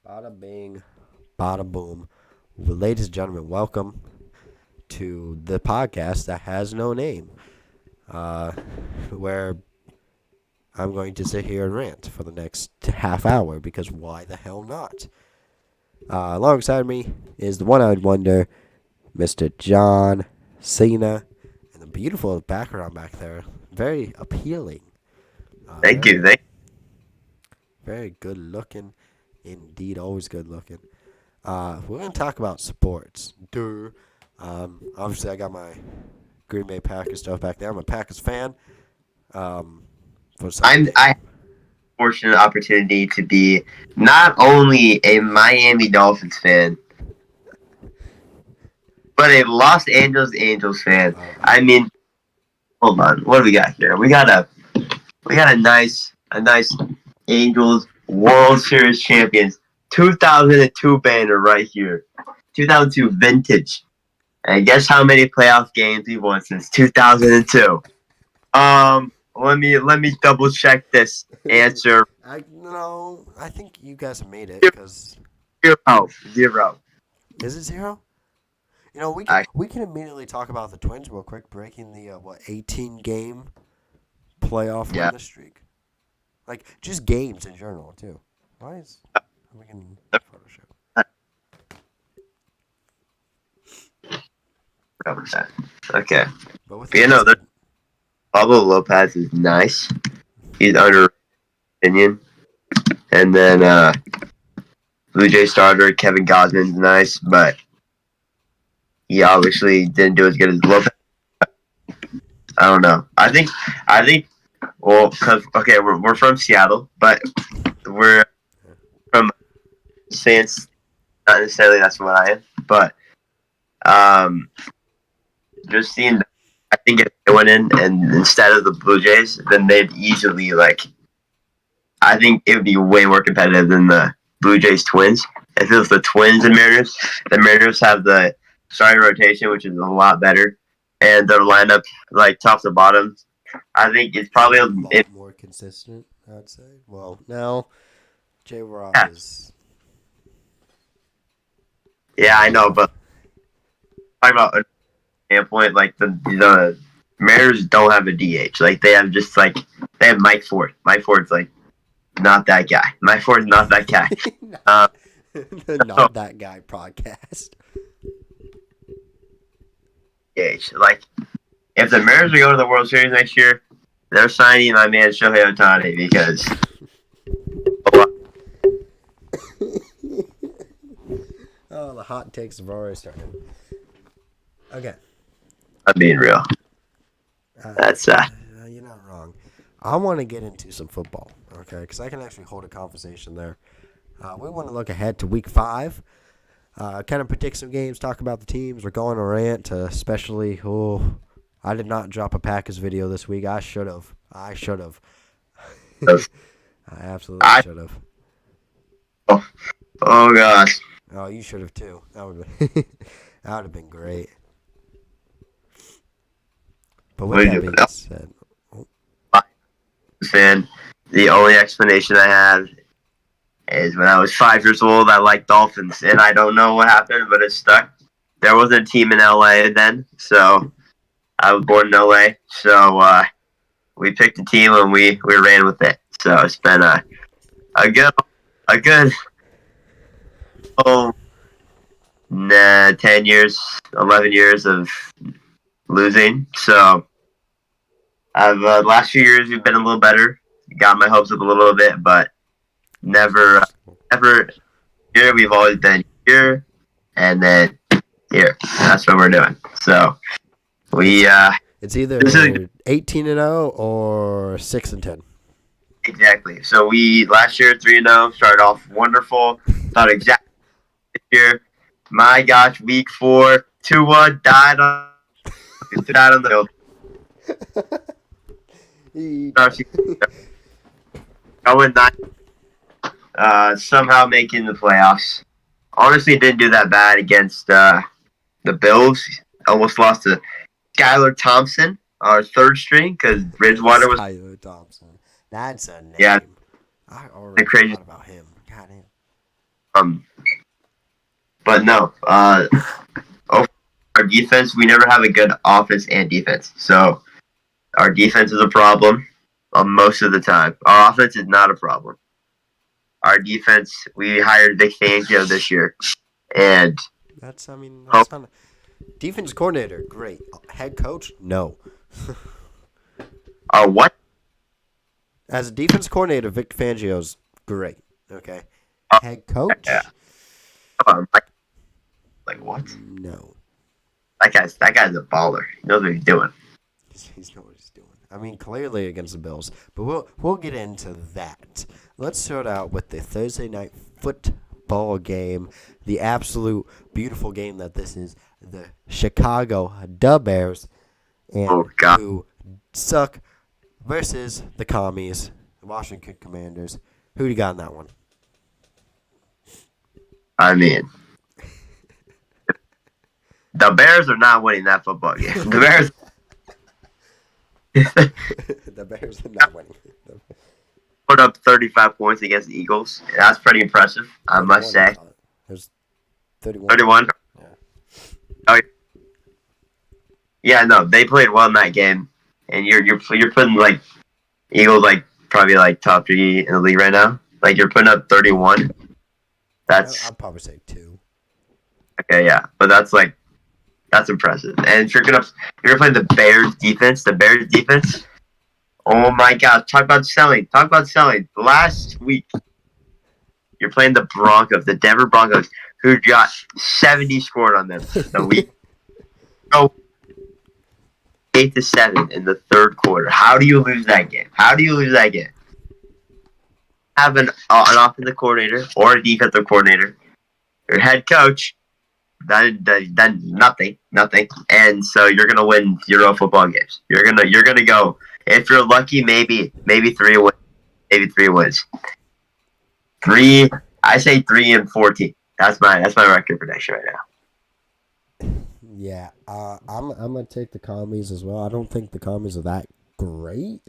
Bada bing, bada boom. Well, ladies and gentlemen, welcome to the podcast that has no name, uh, where I'm going to sit here and rant for the next half hour because why the hell not? Alongside me is the one-eyed wonder, Mr. John Cena, and the beautiful background back there, very appealing, Thank very you. Thank very good looking, indeed, always good looking. We're gonna talk about sports. Duh. Obviously, I got my Green Bay Packers stuff back there. I'm a Packers fan. Um, for some I had the fortunate opportunity to be not only a Miami Dolphins fan, but a Los Angeles Angels fan. uh, I mean, hold on. What do we got here? We got a nice Angels World Series champions 2002 banner right here. 2002 vintage. And guess how many playoff games we won since 2002? Let me double check this answer. I no, I think you guys have made it because Zero. Zero. is it zero? You know, we can I we can immediately talk about the Twins real quick, breaking the 18 game playoff yeah. winning streak. Like just games in general too. Why is we can Photoshop? Okay. But with But that the said, Pablo Lopez is nice. He's under opinion. And then Blue Jay starter Kevin Gausman's nice, but he obviously didn't do as good as Lopez. I don't know. I think well, cause okay, we're from Seattle, but we're from Saints. Not necessarily that's what I am, but um, just seeing. I think if they went in and instead of the Blue Jays, then they'd easily like. I think it would be way more competitive than the Blue Jays Twins. If it was the Twins and Mariners, the Mariners have the starting rotation, which is a lot better, and their lineup like top to bottom. I think it's is a probably lot more consistent. I'd say. Well, now J Rock yeah, is yeah, I going know, off. but talking about a standpoint, like the Mariners don't have a DH. Like they have just like they have Mike Ford. Mike Ford's like not that guy. Mike Ford's not that guy. Um, The so Not That Guy podcast. DH. Like if the Mariners are going to the World Series next year, they're signing my man Shohei Ohtani because Oh, the hot takes have already started. Okay. I'm being real. Uh, That's you're not wrong. I want to get into some football, okay? Because I can actually hold a conversation there. We want to look ahead to week 5. Kind of predict some games, talk about the teams. We're going to rant, especially. Oh, I did not drop a Packers video this week. I should have. I should have. that's I absolutely I should have. oh, oh gosh. Oh, you should have too. That would that would have been great. But What with are that you being doing? said, oh, Fan. The only explanation I have is when I was 5 years old, I liked Dolphins, and I don't know what happened, but it stuck. There wasn't a team in LA then, so I was born in LA. So we picked a team and we ran with it. So it's been a good a good oh 10 years, 11 years of losing. So I've last few years we've been a little better. Got my hopes up a little bit, but never never here. We've always been here and then here. That's what we're doing. So it's we it's this is either 18-0 or 6-10. exactly. So we last year 3-0 started off wonderful. Thought exactly this year. My gosh, week 4, 2-1 died on the field. I went 9, somehow making the playoffs. Honestly, didn't do that bad against the Bills. Almost lost to Skylar Thompson, our third string, because Bridgewater was Skylar Thompson. That's a yeah, name. I the already crazy. forgot about him. God damn. Um, but no. Our defense, we never have a good offense and defense. So our defense is a problem most of the time. Our offense is not a problem. Our defense, we hired Vic Fangio this year, and That's hope not defense coordinator. Great. Head coach, no. our what? As a defense coordinator, Vic Fangio's great. Okay. Uh, Head coach, yeah, like what? no. That guy's a baller. He knows what he's doing. He's know what he's doing. Clearly against the Bills, but we'll get into that. Let's start out with the Thursday night football game, the absolute beautiful game that this is. The Chicago Bears and Oh God. who suck versus the Commies, the Washington Commanders. Who do you got in that one? I mean, the Bears are not winning that football game. The Bears. The Bears are not winning. Put up 35 points against the Eagles. That's pretty impressive, I must say. There's 31. 31. Yeah. Oh, yeah, no, they played well in that game, and you're putting like Eagles like probably like top 3 in the league right now. Like you're putting up 31. That's I'd probably say 2. okay, yeah, but that's impressive. And if you're gonna play the Bears defense. Oh my God! Talk about selling. Last week, you're playing the Denver Broncos, who got 70 scored on them. The week go 8-7 in the third quarter. How do you lose that game? Have an offensive coordinator or a defensive coordinator, your head coach. Done nothing, and so you're gonna win 0 football games. You're gonna go. If you're lucky, maybe 3 wins. Maybe 3 wins. I say 3-14. That's my record prediction right now. Yeah, I'm gonna take the Commies as well. I don't think the Commies are that great.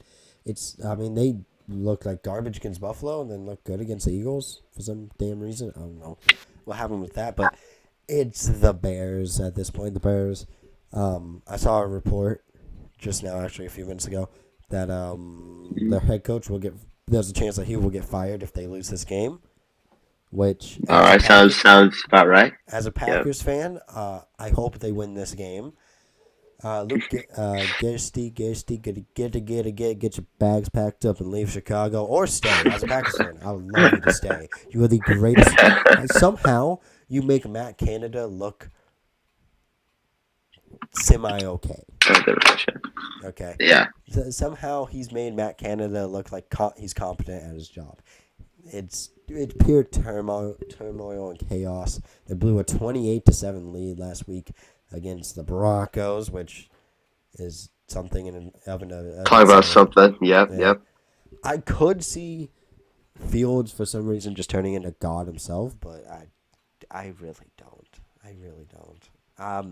They look like garbage against Buffalo and then look good against the Eagles for some damn reason. I don't know what happened with that, but it's the Bears at this point. The Bears. I saw a report just now, actually a few minutes ago, that their head coach will get. There's a chance that he will get fired if they lose this game. Which All right, sounds about right. As a Packers fan, I hope they win this game. Luke Gersty, get your bags packed up and leave Chicago or stay. As a Packers fan, I would love you to stay. You are the greatest. Somehow, you make Matt Canada look semi-okay. Okay. Yeah. Somehow, he's made Matt Canada look like he's competent at his job. It's pure turmoil and chaos. They blew a 28-7 lead last week against the Broncos, which is something Talk about something. Yep. I could see Fields for some reason just turning into God himself, but I really don't.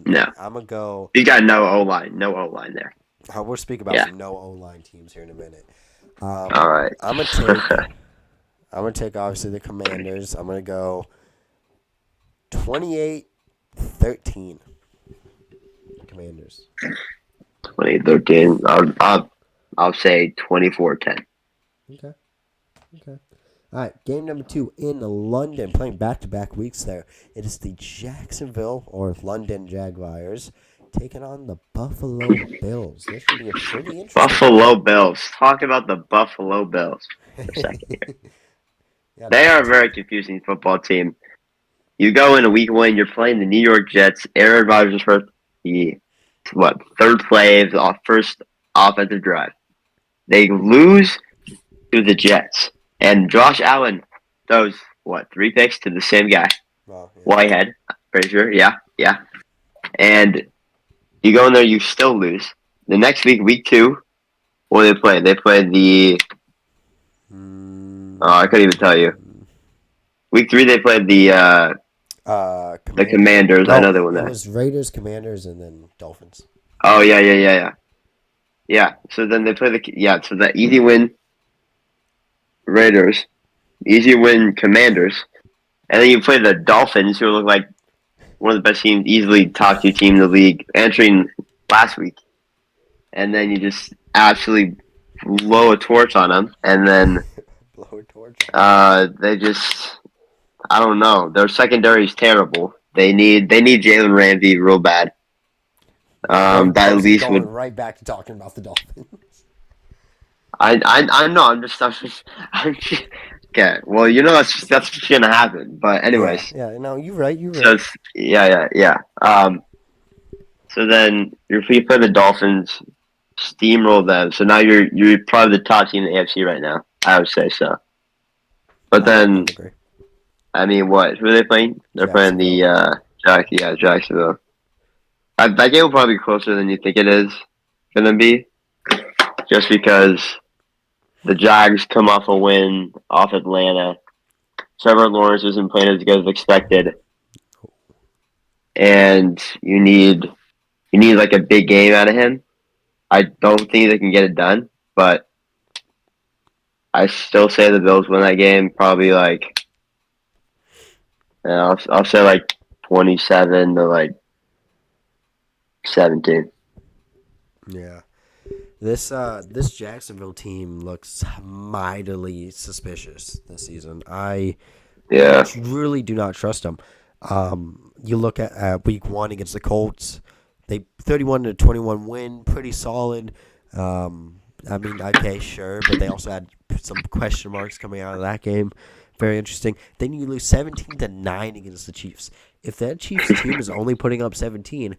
No. I'm gonna go. You got no O line there. We'll speak about some no O line teams here in a minute. All right. I'm gonna take obviously the Commanders. I'm gonna go 28-13. Commanders. 2013. I'll say 24-10. Okay. All right, game number 2 in London, playing back-to-back weeks there. It is the Jacksonville or London Jaguars taking on the Buffalo Bills. This should be a pretty interesting. Buffalo Bills. Talk about the Buffalo Bills for a second here. Yeah, they are a very confusing football team. You go in a week 1, you're playing the New York Jets. Aaron Rodgers first, third play of the first offensive drive. They lose to the Jets. And Josh Allen throws, 3 picks to the same guy. Well, yeah. Whitehead, pretty sure. Yeah. And you go in there, you still lose. The next week 2, what do they play? They play the... I couldn't even tell you. Week 3, they played the Commanders. No, I know they won that. It was Raiders, Commanders, and then Dolphins. Oh, yeah. Yeah, so then they play so the easy win Raiders, easy win Commanders, and then you play the Dolphins, who look like one of the best teams, easily top 2 team in the league, entering last week, and then you just absolutely blow a torch on them, and then Blow a torch. they just I don't know. Their secondary is terrible. They need Jalen Ramsey real bad. That at least going would. right back to talking about the Dolphins. I know. I'm just okay. Well, that's what's gonna happen. But Yeah, anyways, yeah. No, you're right. You're so right. yeah. So then you play the Dolphins, steamroll them. So now you're probably the top team in the AFC right now. I would say so. But I then would agree. I mean, what? Who are they playing? They're playing Jacksonville. the Jacksonville. That game will probably be closer than you think it is gonna be, just because the Jags come off a win off Atlanta. Trevor Lawrence isn't playing as good as expected, and you need like a big game out of him. I don't think they can get it done, but I still say the Bills win that game. Probably like I'll say like 27 to like 17. Yeah. This Jacksonville team looks mightily suspicious this season. I Yeah, really do not trust them. You look at week 1 against the Colts. They 31-21 win, pretty solid. I mean, okay, sure, but they also had some question marks coming out of that game. Very interesting. Then you lose 17-9 against the Chiefs. If that Chiefs team is only putting up 17,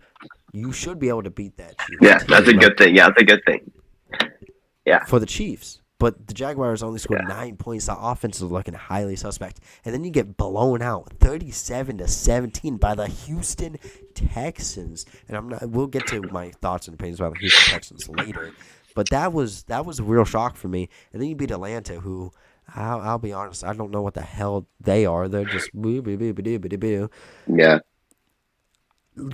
you should be able to beat that Chiefs yeah, that's a team good thing. Yeah, that's a good thing. Yeah, for the Chiefs. But the Jaguars only scored yeah, 9 points. The offense is looking highly suspect. And then you get blown out 37-17 by the Houston Texans. And we'll get to my thoughts and opinions about the Houston Texans later. But that was a real shock for me. And then you beat Atlanta, who I'll be honest, I don't know what the hell they are. They're just boo boo boo boo boo boo. yeah,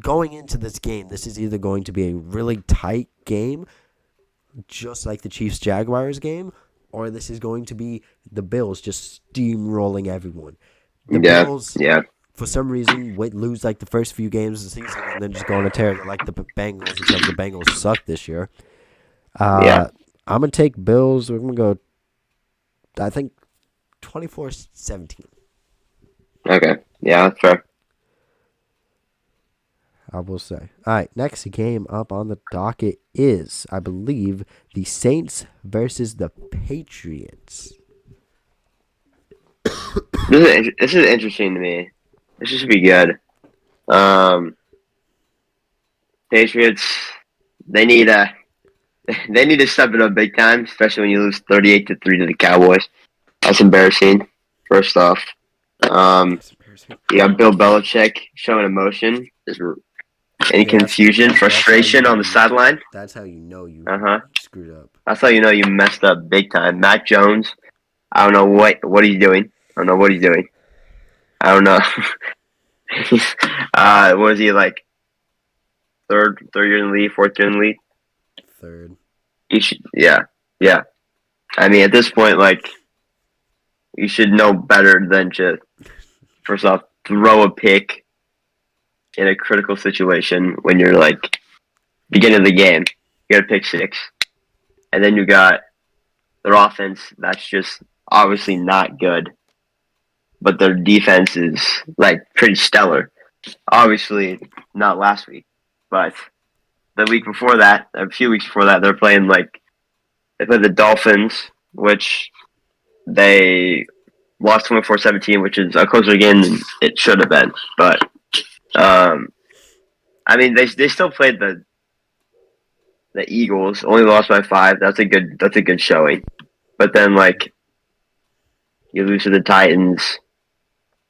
Going into this game, this is either going to be a really tight game, just like the Chiefs Jaguars game, or this is going to be the Bills just steamrolling everyone. The yeah, Bills, yeah, for some reason, lose like the first few games of the season and then just go on a tear. They're like the Bengals, because the Bengals suck this year. yeah. I'm going to take Bills. We're going to go, I think, 24-17. Okay, yeah, that's fair. I will say. All right, next game up on the docket is, I believe, the Saints versus the Patriots. This is interesting to me. This should be good. Um, Patriots, they need a they need to step it up big time, especially when you lose 38-3 to the Cowboys. That's embarrassing. First off, um, That's embarrassing. you got Bill Belichick showing emotion. Is any Yeah, confusion, that's how frustration on the sideline. That's how you know you Uh-huh. screwed up. That's how you know you messed up big time. Mac Jones, I don't know what he's doing. I don't know what he's doing. I don't know. What is he like? Third year in the league, fourth year in the league. Third. You should, yeah. I mean, at this point, like, you should know better than to first off throw a pick in a critical situation when you're like beginning of the game. You got a pick 6, and then you got their offense that's just obviously not good, but their defense is like pretty stellar. Obviously, not last week, but the week before that, a few weeks before that, they played the Dolphins, which they lost 24-17, which is a closer game than it should have been. But I mean, they still played the Eagles, only lost by 5. That's a good showing. But then like you lose to the Titans,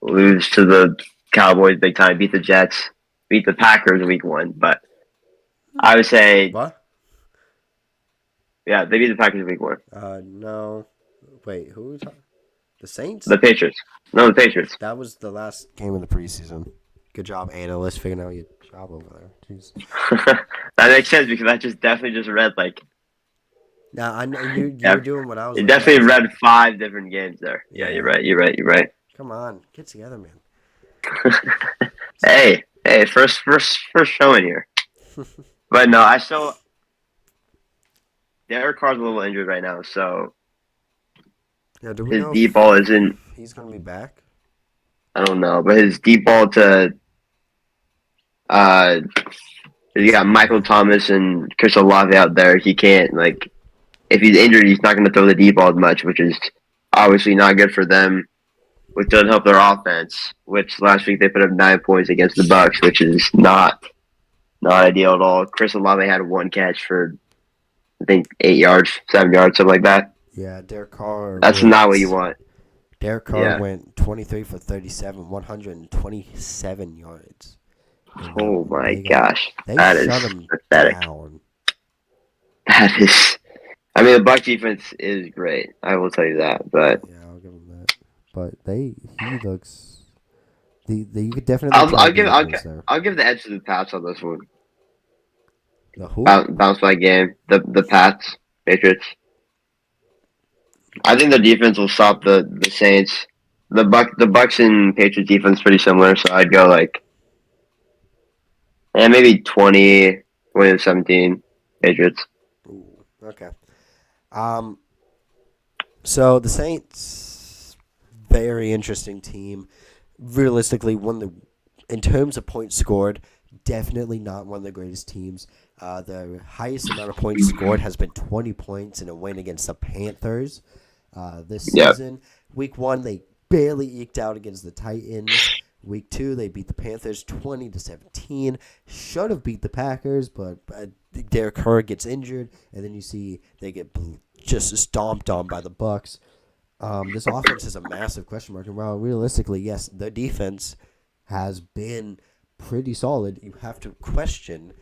lose to the Cowboys big time, beat the Jets, beat the Packers week 1. But I would say, What? yeah, they beat the Packers week 1. No. Wait, who are we talking? The Saints? The Patriots. No, the Patriots. That was the last game of the preseason. Good job, analyst, figuring out your job over there. Jeez. That makes sense because I definitely just read like Now I know you're Yeah. doing what I was. you looking definitely at. read 5 different games there. Yeah, Yeah. you're right. Come on, get together, man. Hey, first showing here. But no, I still Derek Carr's a little injured right now, so Yeah, do we his know deep ball isn't. if he's gonna be back? I don't know, but his deep ball to uh, you got Michael Thomas and Chris Olave out there. He can't like if he's injured, he's not going to throw the deep ball as much, which is obviously not good for them. Which doesn't help their offense. Which last week they put up 9 points against the Bucks, which is not ideal at all. Chris Olave had one catch for I think 8 yards, 7 yards, something like that. Yeah, Derek Carr. That's not what you want. Derek Carr Yeah. went 23 for 37, 127 yards. Oh my They gosh, They that shut is him pathetic. down. That is. I mean, the Bucks defense is great. I will tell you that, but Yeah, I'll give him that. But he looks. You could definitely I'll, tell I'll the give I'll, Eagles there. I'll give the edge to the Pats on this one. The who? Bounce back game. The Pats, Patriots. I think the defense will stop the Saints. The Bucks and Patriots defense pretty similar, so I'd go like maybe 20 to 17 Patriots. Ooh, okay. So the Saints, very interesting team. Realistically, in terms of points scored, definitely not one of the greatest teams. The highest amount of points scored has been 20 points in a win against the Panthers this Yep. season. Week 1, they barely eked out against the Titans. Week 2, they beat the Panthers 20-17. Should have beat the Packers, but Derek Carr gets injured, and then you see they get just stomped on by the Bucks. This offense is a massive question mark, and while realistically, yes, the defense has been pretty solid, you have to question,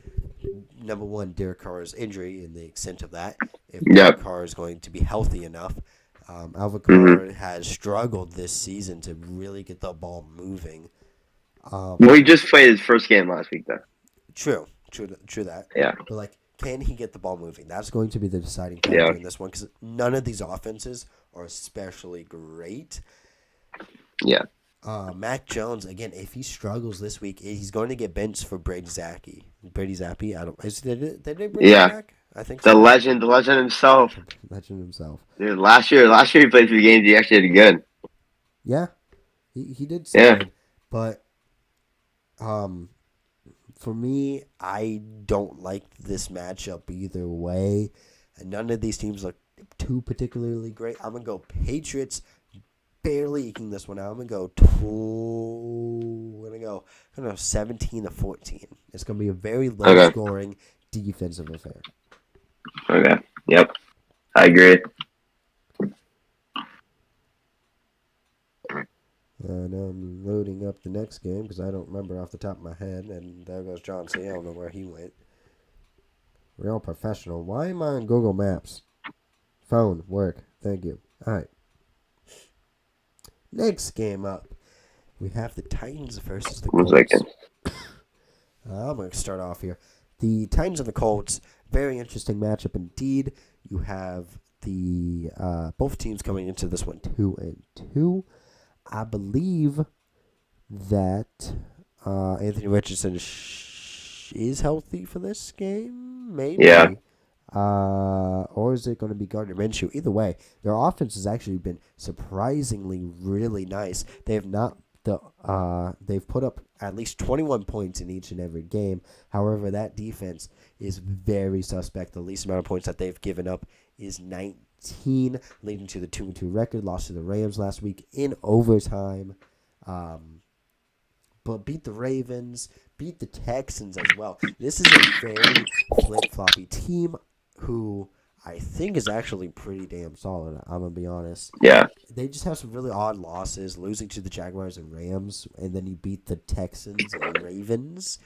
number one, Derek Carr's injury and the extent of that. If Derek Carr is going to be healthy enough. Alvin Kamara has struggled this season to really get the ball moving. Well, he just played his first game last week, though. True that. Yeah. But can he get the ball moving? That's going to be the deciding factor in this one because none of these offenses are especially great. Yeah. Mac Jones again. If he struggles this week, he's going to get benched for Brady Zappi. Did they bring him back? I think so. The legend himself. Legend himself. Dude, last year he played 3 games. He actually did good. Yeah, he did solid. But for me, I don't like this matchup either way. And none of these teams look too particularly great. I'm gonna go Patriots, barely eking this one out. I'm gonna go 17-14. It's gonna be a very low scoring defensive affair. Okay. Yep. I agree. And I'm loading up the next game because I don't remember off the top of my head. And there goes John C. I don't know where he went. Real professional. Why am I on Google Maps? Phone, work. Thank you. All right. Next game up. We have the Titans versus the Colts. 1 second. I'm going to start off here. The Titans and the Colts, very interesting matchup indeed. You have the both teams coming into this one 2-2. I believe that Anthony Richardson is healthy for this game, maybe. Yeah. Or is it going to be Gardner Minshew? Either way, their offense has actually been surprisingly really nice. They have not they've put up at least 21 points in each and every game. However, that defense is very suspect. The least amount of points that they've given up is 19, leading to the 2-2 record. Lost to the Rams last week in overtime. But beat the Ravens, beat the Texans as well. This is a very flip-floppy team who I think is actually pretty damn solid, I'm going to be honest. Yeah. They just have some really odd losses, losing to the Jaguars and Rams, and then you beat the Texans and Ravens,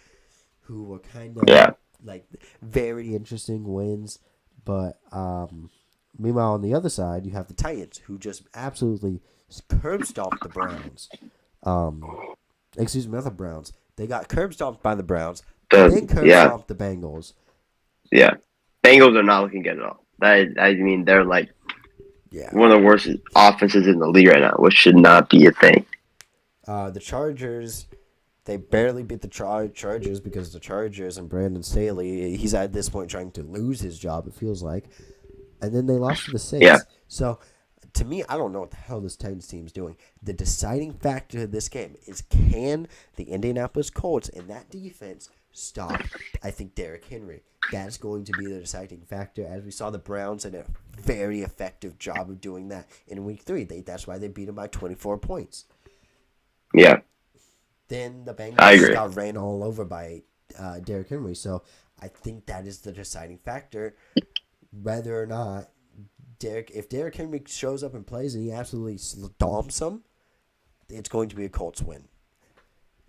who were kind of very interesting wins. But meanwhile, on the other side, you have the Titans, who just absolutely curb stomped the Browns. Excuse me, not the Browns. They got curb stomped by the Browns, then curb stomped the Bengals. Yeah. Bengals are not looking good at all. I mean, they're one of the worst offenses in the league right now, which should not be a thing. The Chargers, they barely beat the Chargers because the Chargers and Brandon Staley, he's at this point trying to lose his job, it feels like. And then they lost to the Yeah. Saints. So, to me, I don't know what the hell this Titans team is doing. The deciding factor of this game is, can the Indianapolis Colts and that defense stop, I think, Derrick Henry? That's going to be the deciding factor. As we saw, the Browns did a very effective job of doing that in Week 3. That's why they beat them by 24 points. Yeah. Then the I Bengals agree. got ran all over by Derrick Henry. So I think that is the deciding factor, whether or not if Derrick Henry shows up and plays and he absolutely stomps them, it's going to be a Colts win.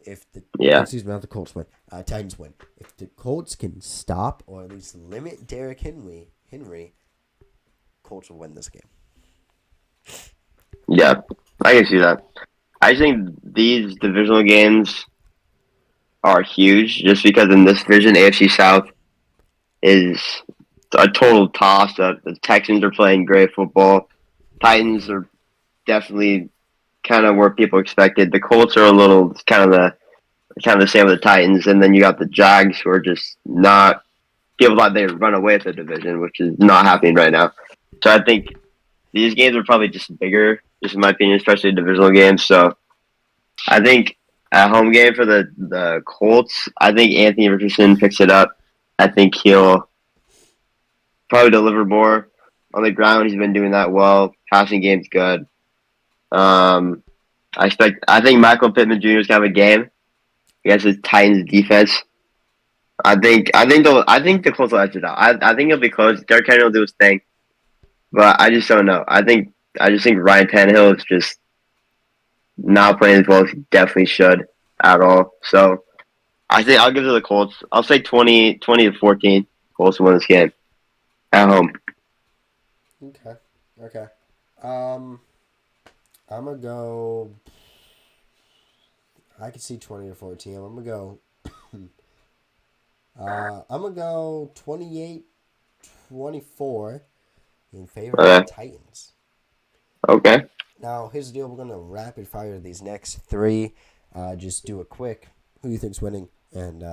Excuse me, not the Colts win, Titans win. If the Colts can stop or at least limit Derrick Henry, Colts will win this game. Yeah, I can see that. I think these divisional games are huge just because in this division, AFC South is a total toss-up. The Texans are playing great football. Titans are definitely kind of where people expected. The Colts are a little kind of the same with the Titans, and then you got the Jags who are just not. People thought they would run away with the division, which is not happening right now. So I think these games are probably just bigger, just in my opinion, especially divisional games. So I think a home game for the Colts, I think Anthony Richardson picks it up. I think he'll probably deliver more on the ground. He's been doing that well. Passing game's good. I think Michael Pittman Jr. is gonna have a game against the Titans defense. I think the Colts will edge it out. I think it'll be close. Derrick Henry will do his thing, but I just don't know. I just think Ryan Tannehill is just not playing as well as he definitely should at all. So I think I'll give it to the Colts. I'll say 20-14. Colts win this game at home. Okay. I'm gonna go. I can see 20-14. I'm gonna go. I'm gonna go 28-24 in favor of the Titans. Okay. Now, here's the deal. We're gonna rapid fire these next three. Just do a quick. Who do you think's winning? And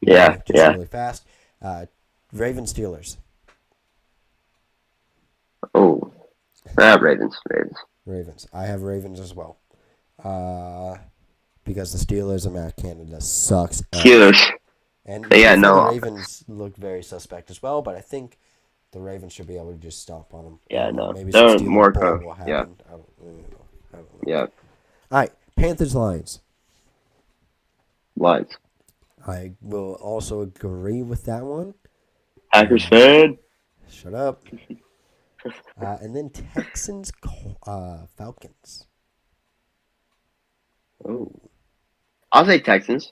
really fast. Ravens Steelers. Oh, Ravens. I have Ravens as well. Because the Steelers and Matt Canada sucks. Steelers. And no. The Ravens look very suspect as well, but I think the Ravens should be able to just stomp on them. Yeah, no. Maybe some Steelers ball will happen. Yeah. I don't know. Yeah. All right, Panthers Lions. Lions. I will also agree with that one. Packers fan. Shut up. And then Texans Falcons. Oh. I'll say Texans.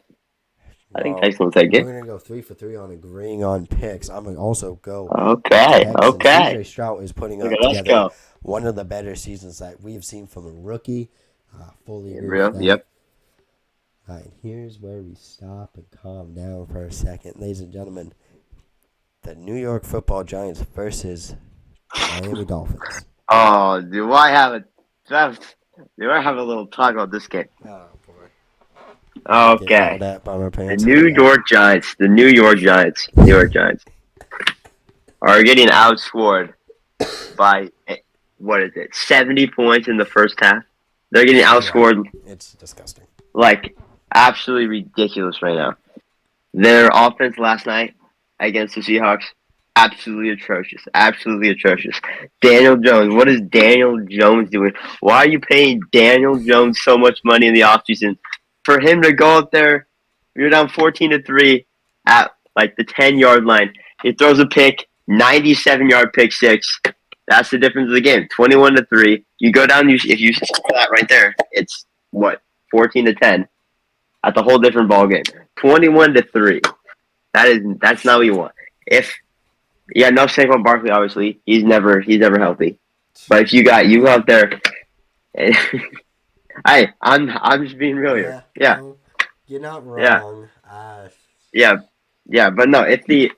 I think Texans will take it. We're going to go 3 for 3 on agreeing on picks. I'm going to also go Okay. CJ Stroud is putting up Let's together go. one of the better seasons that we've seen from a rookie. Fully agree Real? with that. Yep. All right, here's where we stop and calm down for a second. Ladies and gentlemen, the New York Football Giants versus Miami Dolphins. Oh, do I have a little talk about this game? Oh, boy. Okay. The New York Giants are getting outscored by, 70 points in the first half. They're getting outscored. It's disgusting. Like, absolutely ridiculous right now. Their offense last night against the Seahawks, absolutely atrocious. Daniel Jones, what is Daniel Jones doing? Why are you paying Daniel Jones so much money in the offseason? For him to go up there, you're down 14-3 at like the 10-yard line. He throws a pick, 97-yard pick six. That's the difference of the game. 21-3. You go down. If you score that right there, it's 14-10. That's a whole different ball game. 21-3. That's not what you want. No Saquon Barkley, obviously he's never healthy. But if you go out there, I'm just being real here. Yeah. No, you're not wrong. Yeah. But no, okay,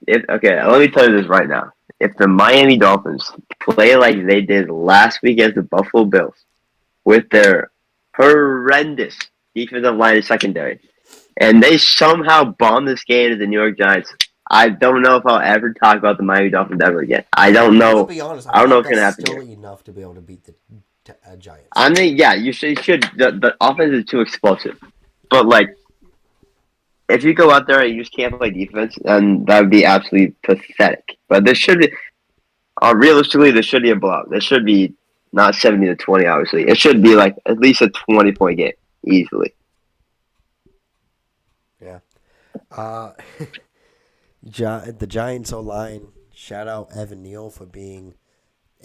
let me tell you this right now. If the Miami Dolphins play like they did last week against the Buffalo Bills, with their horrendous defensive line and secondary, and they somehow bombed this game to the New York Giants. I don't know if I'll ever talk about the Miami Dolphins ever again. I don't I'm gonna know. be honest. I I feel don't know like what's gonna that's happen still here. enough to be able to beat the Giants. I mean, yeah, you should. The offense is too explosive, but like if you go out there and you just can't play defense, then that would be absolutely pathetic. But this should be, realistically, this should be a blowout. This should be not 70-20. Obviously, it should be like at least a 20-point game easily. Yeah. Uh, the Giants O line. Shout out Evan Neal for being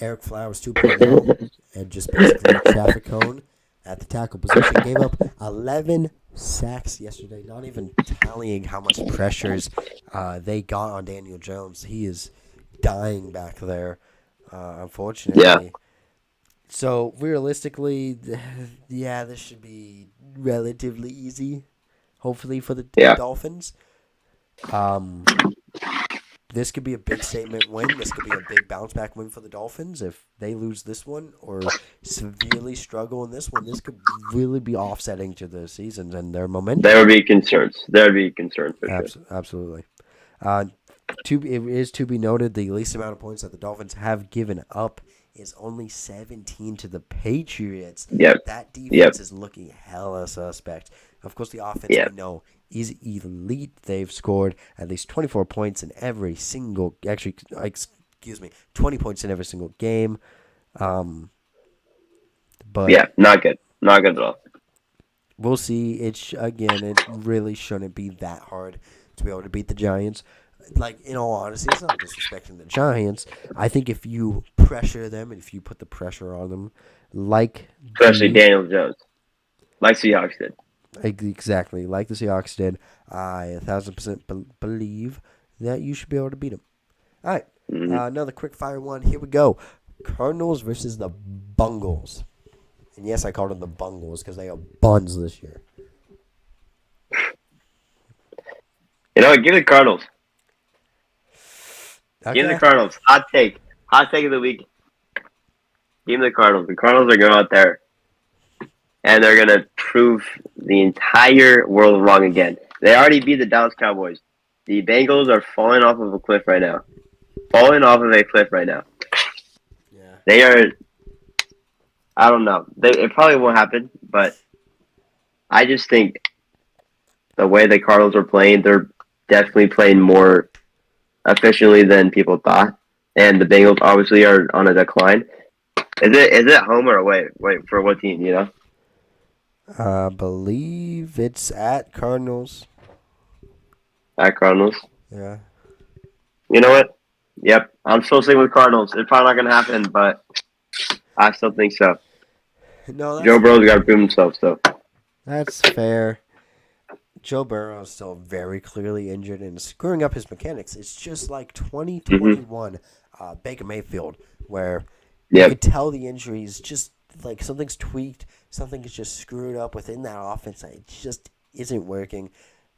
Eric Flowers 2.0 and just basically a traffic cone at the tackle position. Gave up 11 sacks yesterday, not even tallying how much pressures they got on Daniel Jones. He is dying back there, unfortunately. Yeah. So, realistically, yeah, this should be relatively easy, hopefully, for the Yeah. Dolphins. This could be a big statement win. This could be a big bounce back win for the Dolphins. If they lose this one or severely struggle in this one, this could really be offsetting to the seasons and their momentum. There would be concerns. There would be concerns for sure. Absolutely. It is to be noted the least amount of points that the Dolphins have given up is only 17 to the Patriots. Yep. That defense is looking hella suspect. Of course, the offense we know is elite. They've scored at least 24 points in every single, 20 points in every single game. But yeah, not good. Not good at all. We'll see. It really shouldn't be that hard to be able to beat the Giants. Like, in all honesty, it's not disrespecting the Giants. I think if you pressure them and if you put the pressure on them, especially Daniel Jones, like Seahawks did. Exactly, like the Seahawks did, I 1,000% believe that you should be able to beat them. All right, another quick fire one. Here we go. Cardinals versus the Bungles. And yes, I called them the Bungles because they are buns this year. You know what? Give the Cardinals. Okay. Give the Cardinals. Hot take. Hot take of the week. Give the Cardinals. The Cardinals are going out there, and they're going to prove the entire world wrong again. They already beat the Dallas Cowboys. The Bengals are falling off of a cliff right now. Yeah. They are. I don't know. It probably won't happen, but I just think the way the Cardinals are playing, they're definitely playing more efficiently than people thought. And the Bengals obviously are on a decline. Is it home or away? Wait, for what team, you know? I believe it's at Cardinals. At Cardinals. Yeah. You know what? Yep. I'm still sticking with Cardinals. It's probably not going to happen, but I still think so. No, Joe Burrow's got to prove himself, so. That's fair. Joe Burrow is still very clearly injured and screwing up his mechanics. It's just like 2021 Baker Mayfield, where you could tell the injury is just like something's tweaked, something is just screwed up within that offense. It just isn't working.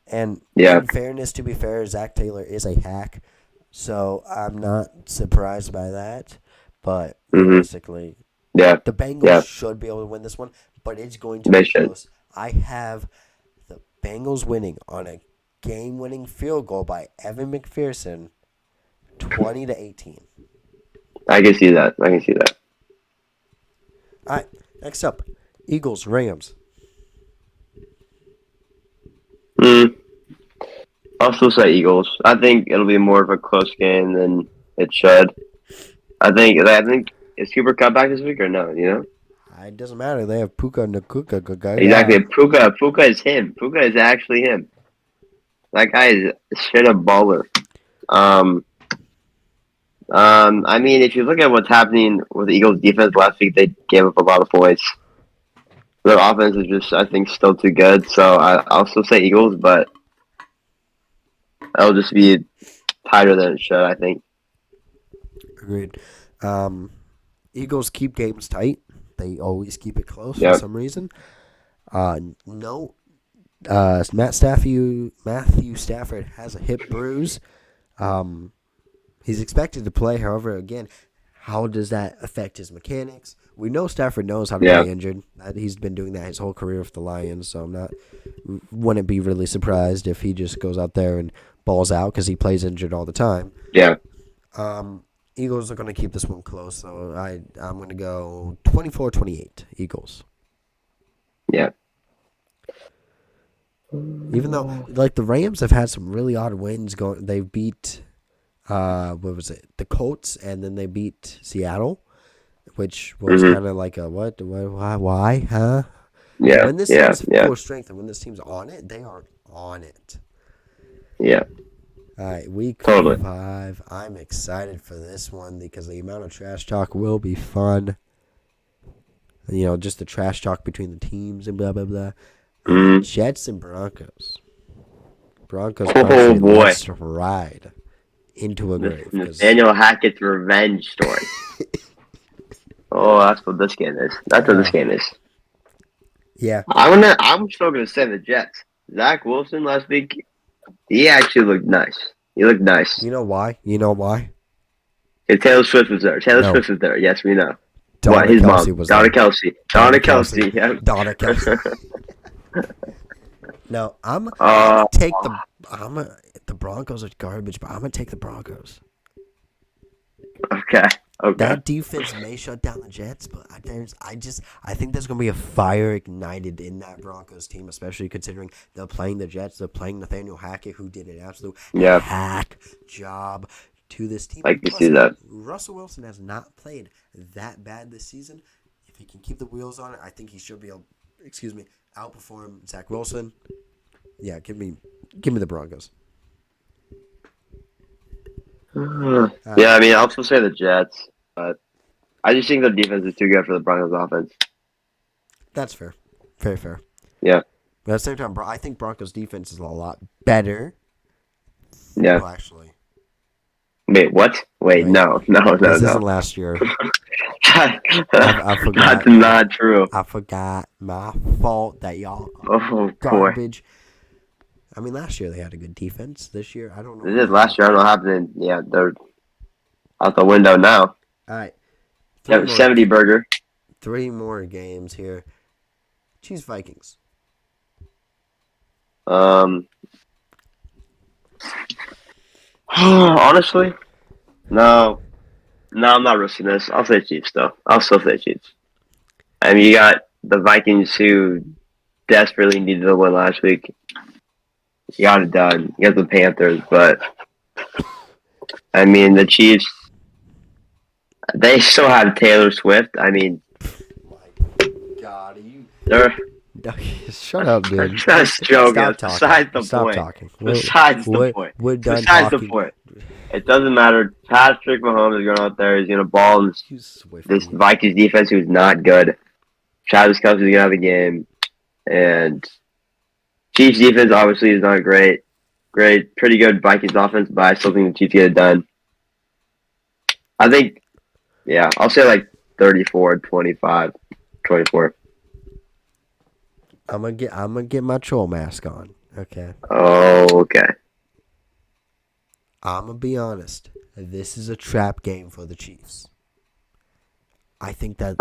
And in fairness, to be fair, Zach Taylor is a hack, so I'm not surprised by that. But realistically, the Bengals should be able to win this one, but it's going to be close. I have the Bengals winning on a game-winning field goal by Evan McPherson, 20-18. I can see that. All right, next up, Eagles, Rams. I'll still say Eagles. I think it'll be more of a close game than it should. I think is Cooper Cup back this week or no? You know. It doesn't matter. They have Puka Nakuka. Exactly. Puka is him. Puka is actually him. That guy is straight up baller. I mean, if you look at what's happening with the Eagles' defense last week, they gave up a lot of points. Their offense is just, I think, still too good. So I'll still say Eagles, but it'll just be tighter than it should, I think. Agreed. Eagles keep games tight. They always keep it close for some reason. Matthew Stafford has a hip bruise. He's expected to play. However, again, How does that affect his mechanics? We know Stafford knows how to Yeah. play injured. He's been doing that his whole career with the Lions, so wouldn't be really surprised if he just goes out there and balls out because he plays injured all the time. Yeah. Eagles are going to keep this one close, so I'm going to go 24-28 Eagles. Yeah. Even though, like, the Rams have had some really odd wins going. They beat, what was it? The Colts, and then they beat Seattle, which was kind of like a what? Why? Huh? Yeah. When this Yeah. team's Yeah. full strength and when this team's on it, they are on it. Yeah. All right, week Totally. 5. I'm excited for this one because the amount of trash talk will be fun. You know, just the trash talk between the teams and blah, blah, blah. Jets and Broncos. Broncos country, boy. let's ride into a grave. Nathaniel Hackett's revenge story. Oh, that's what this game is. That's what this game is. Yeah. I'm still gonna say the Jets. Zach Wilson last week, he actually looked nice. He looked nice. You know why? You know why? And Taylor Swift was there. Taylor No. Swift was there. Yes, we know. Donna What? His Kelce mom. was Donna there. Kelce. Donna Kelce. Yeah. Donna Kelce. No, I'm gonna take the Broncos are garbage, but I'm gonna take the Broncos. Okay. That defense may shut down the Jets, but I think there's gonna be a fire ignited in that Broncos team, especially considering they're playing the Jets, they're playing Nathaniel Hackett, who did an absolute hack job to this team. I can see that. Russell Wilson has not played that bad this season. If he can keep the wheels on it, I think he should be able. Outperform Zach Wilson. Yeah, give me the Broncos. Yeah, I mean, I'll still say the Jets, but I just think the defense is too good for the Broncos offense. That's fair. Very fair. Yeah. But at the same time, I think Broncos defense is a lot better. Yeah. Well, actually. Wait, what? Wait, no. This isn't last year. I forgot. That's not true. I forgot. My fault that y'all garbage. Boy. I mean, last year they had a good defense. This year, I don't know. This is last year. I don't know what happened. Yeah, they're out the window now. All right. 70 burger. 3 more games here. Chiefs Vikings. Honestly, no, I'm not risking this. I'll say Chiefs though. I'll still say Chiefs. I mean, you got the Vikings who desperately needed to win last week. You got it done. You got the Panthers, but I mean the Chiefs. They still have Taylor Swift. I mean, God, they're. Shut up, dude. Just joking. Besides the Stop point. talking. Besides the point. We're done Besides talking. the point. It doesn't matter. Patrick Mahomes is going out there. He's going to ball in this Vikings defense who's not good. Travis Kelce is going to have a game. And Chiefs defense obviously is not great. Pretty good Vikings offense, but I still think the Chiefs get it done. I think, yeah, I'll say like 34, 25, 24. I'm gonna get my troll mask on. Okay. Oh, okay. I'm gonna be honest. This is a trap game for the Chiefs. I think that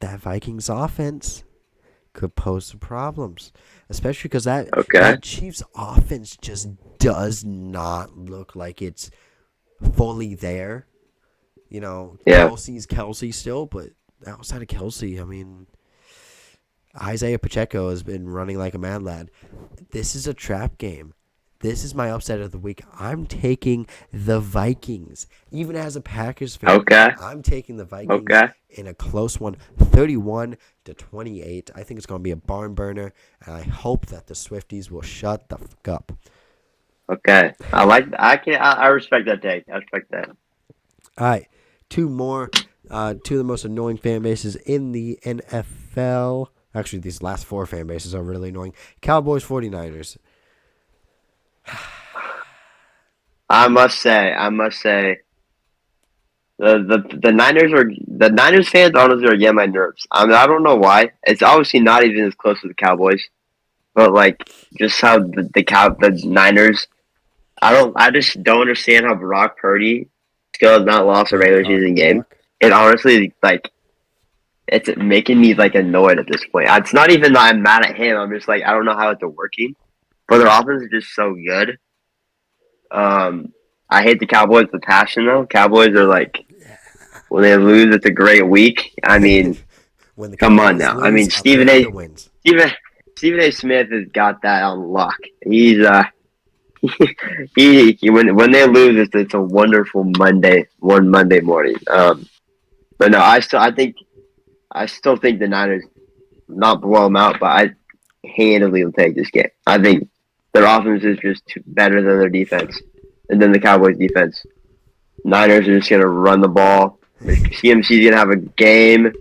that Vikings offense could pose some problems, especially because that Chiefs offense just does not look like it's fully there. You know, Kelsey's Kelsey still, but outside of Kelsey, I mean, Isaiah Pacheco has been running like a mad lad. This is a trap game. This is my upset of the week. I'm taking the Vikings. Even as a Packers fan, I'm taking the Vikings in a close one, 31-28. I think it's going to be a barn burner, and I hope that the Swifties will shut the fuck up. Okay. I respect that take. I respect that. All right. 2 more. 2 of the most annoying fan bases in the NFL. Actually, these last 4 fan bases are really annoying. Cowboys, 49ers. I must say, the Niners fans honestly are getting my nerves. I mean, I don't know why. It's obviously not even as close to the Cowboys, but like just how the Niners. I just don't understand how Brock Purdy still have not lost a regular Hancock season game. block. It honestly, like, it's making me, like, annoyed at this point. It's not even that I'm mad at him. I'm just like, I don't know how it's working. But their offense is just so good. I hate the Cowboys with passion, though. Cowboys are, like, when they lose, it's a great week. I mean, When the come on Cowboys now. I mean, lose, America wins. Stephen A. Smith has got that on lock. He's when they lose, it's a wonderful Monday morning. But no, I still think the Niners not blow them out, but I handily will take this game. I think their offense is just better than their defense, and then the Cowboys' defense. Niners are just gonna run the ball. CMC's gonna have a game.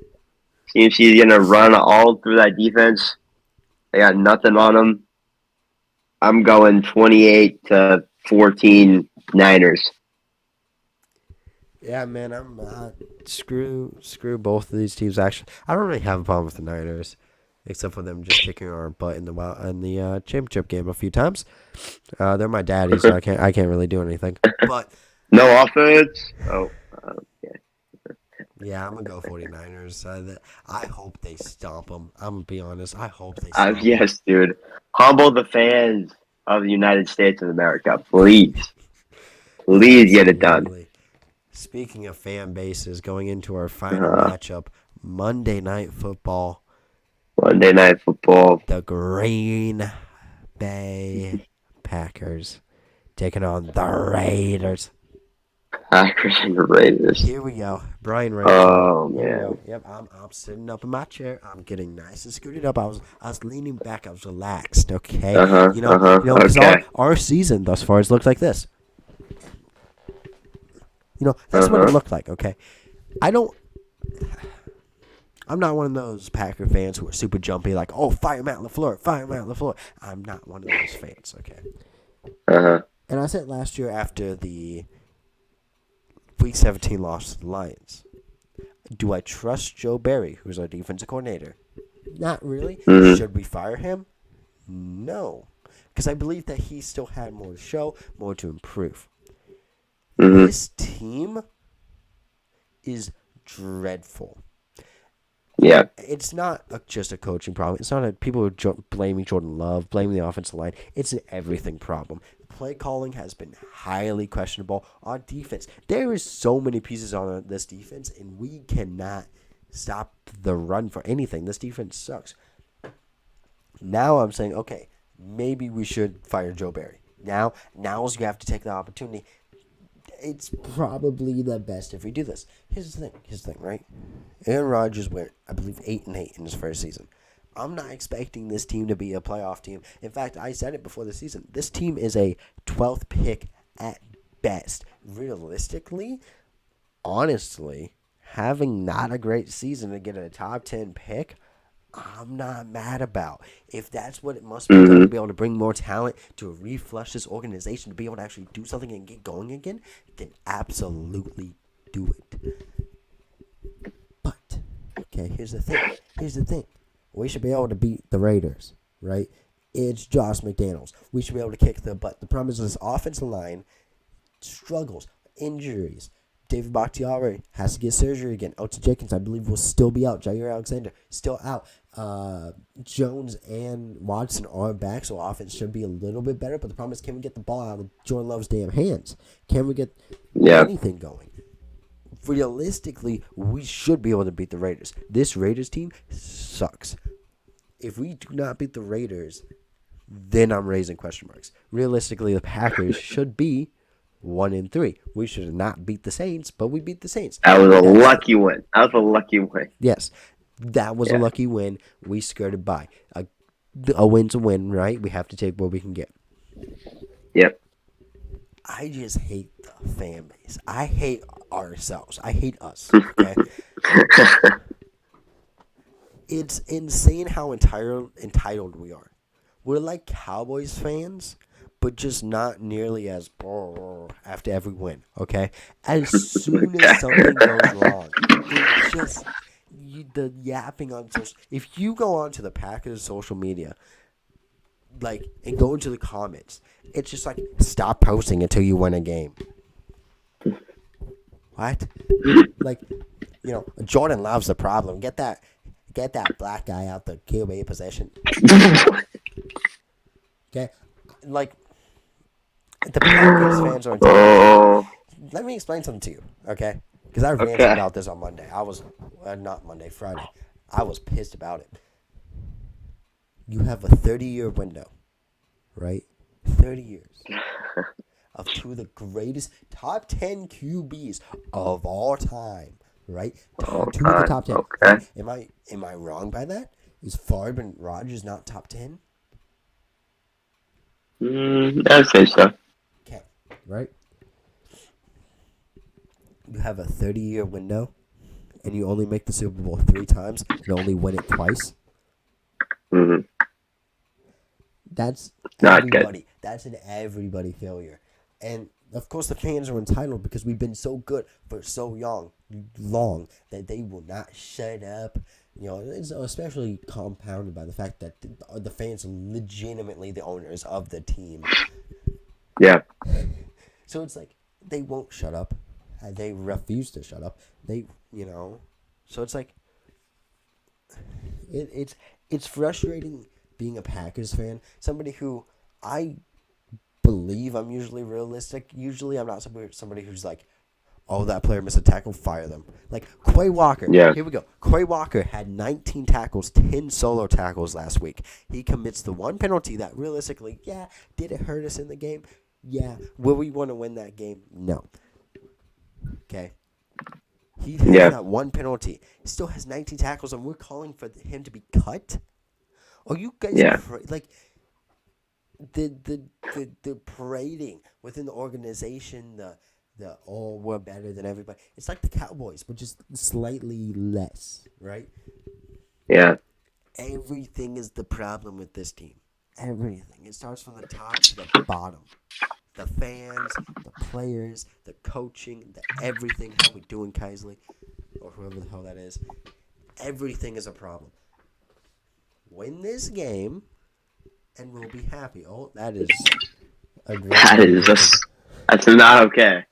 CMC's gonna run all through that defense. They got nothing on them. I'm going 28-14 Niners. Yeah, man, I'm screw both of these teams. Actually, I don't really have a problem with the Niners, except for them just kicking our butt in the championship game a few times. They're my daddy, so I can't really do anything. But no offense. Oh, okay. Yeah, I'm gonna go 49ers. I hope they stomp them. I'm gonna be honest. I hope they stomp 'em. Yes, dude. Humble the fans of the United States of America, please. Please get it done. Absolutely. Speaking of fan bases, going into our final matchup, Monday Night Football. Monday Night Football. The Green Bay Packers taking on the Raiders. Packers and the Raiders. Here we go. Brian Raiders. Oh, man. Yep, I'm sitting up in my chair. I'm getting nice and scooted up. I was leaning back. I was relaxed, okay? Because okay. our season thus far has looked like this. That's what it looked like, okay? I'm not one of those Packer fans who are super jumpy, like, oh, fire Matt LaFleur, fire Matt LaFleur. I'm not one of those fans, okay? And I said last year after the Week 17 loss to the Lions, do I trust Joe Barry, who's our defensive coordinator? Not really. Should we fire him? No. Because I believe that he still had more to show, more to improve. This team is dreadful. Yeah. It's not just a coaching problem. It's not people blaming Jordan Love, blaming the offensive line. It's an everything problem. Play calling has been highly questionable on defense. There is so many pieces on this defense, and we cannot stop the run for anything. This defense sucks. Now I'm saying, okay, maybe we should fire Joe Barry. Now you have to take the opportunity. It's probably the best if we do this. Here's the thing, right? Aaron Rodgers went, I believe, 8-8 in his first season. I'm not expecting this team to be a playoff team. In fact, I said it before the season. This team is a 12th pick at best. Realistically, honestly, having not a great season to get a top 10 pick, I'm not mad about. If that's what it must be done to be able to bring more talent, to reflush this organization, to be able to actually do something and get going again, then absolutely do it. But, okay, here's the thing. We should be able to beat the Raiders, right? It's Josh McDaniels. We should be able to kick the butt. The problem is this offensive line struggles, injuries. David Bakhtiari has to get surgery again. Elton Jenkins, I believe, will still be out. Jair Alexander, still out. Jones and Watson are back, so offense should be a little bit better. But the problem is, can we get the ball out of Jordan Love's damn hands? Can we get anything going? Realistically, we should be able to beat the Raiders. This Raiders team sucks. If we do not beat the Raiders, then I'm raising question marks. Realistically, the Packers should be 1-3. We should not beat the Saints, but we beat the Saints. That was a lucky win. Yes, that was a lucky win. We skirted by. A win's a win, right? We have to take what we can get. Yep. I just hate the fan base. I hate ourselves. I hate us. Okay? It's insane how entitled we are. We're like Cowboys fans, but just not nearly as after every win, okay? As soon as something goes wrong, it's just the yapping on social. If you go onto the Packers social media, and go into the comments, it's just like, stop posting until you win a game. What? Like, Jordan Love's the problem. Get that black guy out the QB position. Okay, like the Packers fans are entitled. Oh, Let me explain something to you, okay? Because I ranted okay. about this on Monday. I was not Monday, Friday. I was pissed about it. You have a 30-year window, right? 30 years of two of the greatest top 10 QBs of all time, right? Two of the top 10. Okay. Right? Am I wrong by that? Is Favre and Rodgers not top 10? I'd say so. Okay, right? You have a 30-year window, and you only make the Super Bowl 3 times and only win it twice. Mm-hmm. That's Not everybody. good. That's an everybody failure. And of course, the fans are entitled because we've been so good for so long that they will not shut up. It's especially compounded by the fact that the fans are legitimately the owners of the team. Yeah. So it's like they won't shut up. They refuse to shut up. So it's like it's frustrating being a Packers fan. Somebody who I believe I'm usually realistic. Usually I'm not somebody who's like, oh, that player missed a tackle, fire them. Like Quay Walker. Yeah. Here we go. Quay Walker had 19 tackles, 10 solo tackles last week. He commits the one penalty that realistically, did it hurt us in the game? Yeah. Will we want to win that game? No. Okay. He has that one penalty. He still has 19 tackles, and we're calling for him to be cut? Are you guys like the parading within the organization, the we're better than everybody. It's like the Cowboys, but just slightly less, right? Yeah. Everything is the problem with this team. Everything. It starts from the top to the bottom. The fans, the players, the coaching, the everything. How we doing, Keisley, or whoever the hell that is. Everything is a problem. Win this game, and we'll be happy. Oh, that is a great. That's not okay.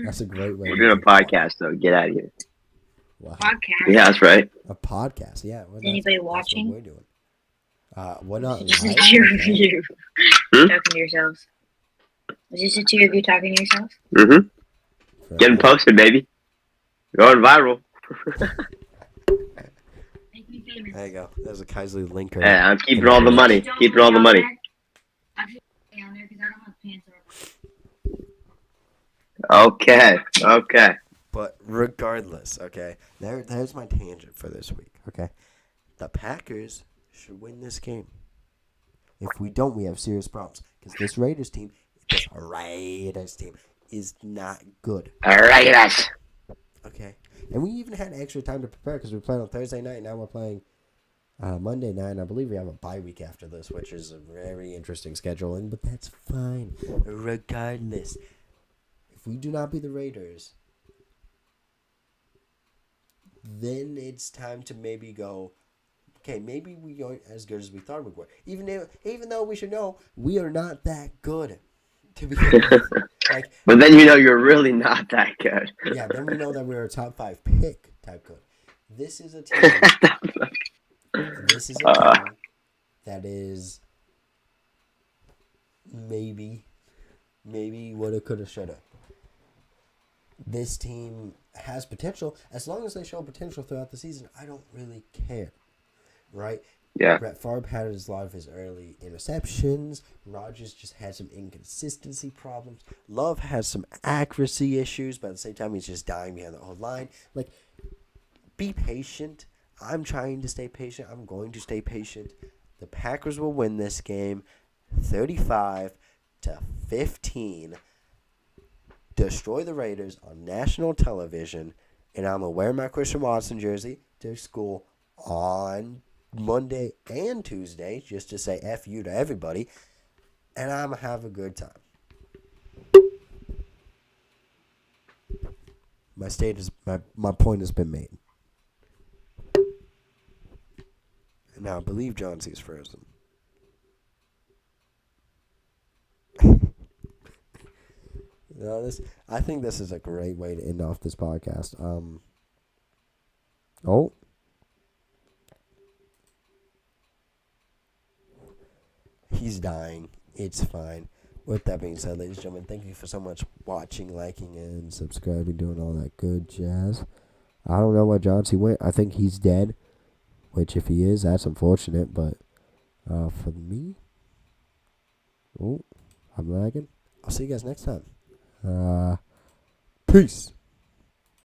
That's a great way. We're doing a podcast, though. Get out of here. Wow. Podcast. Yeah, that's right. A podcast, yeah. Is anybody watching? That's what we're doing. We're not Just live. the two of you talking to yourselves. Is this the two of you talking to yourselves? Mm-hmm. Getting posted, baby. Going viral. Make me famous. There you go. There's a Keisley linker. Yeah, I'm keeping all the money. Keeping all the money. I'm just on there because I don't have pants or Okay. But regardless, okay, there's my tangent for this week, okay? The Packers should win this game. If we don't, we have serious problems. Because this Raiders team is not good. Raiders. Okay? And we even had extra time to prepare because we were playing on Thursday night. Now we're playing Monday night. And I believe we have a bye week after this, which is a very interesting scheduling. But that's fine. Regardless, if we do not beat the Raiders, then it's time to maybe go, okay, maybe we aren't as good as we thought we were. Even though we should know we are not that good. To be honest. But then you're really not that good. Yeah, then we know that we're a top 5 pick type good. This is a team. That is maybe woulda, coulda, shoulda. This team has potential. As long as they show potential throughout the season, I don't really care. Right? Yeah. Brett Favre had a lot of his early interceptions. Rodgers just had some inconsistency problems. Love has some accuracy issues, but at the same time, he's just dying behind the whole line. Like, be patient. I'm trying to stay patient. I'm going to stay patient. The Packers will win this game 35-15. Destroy the Raiders on national television, and I'm going to wear my Christian Watson jersey to school on Monday and Tuesday just to say F you to everybody, and I'm going to have a good time. My point has been made. Now I believe John C's frozen. I think this is a great way to end off this podcast. Oh, he's dying. It's fine. With that being said, ladies and gentlemen, thank you for so much watching, liking, and subscribing, doing all that good jazz. I don't know where John C. went. I think he's dead, which if he is, that's unfortunate. But for me, oh, I'm lagging. I'll see you guys next time. Peace.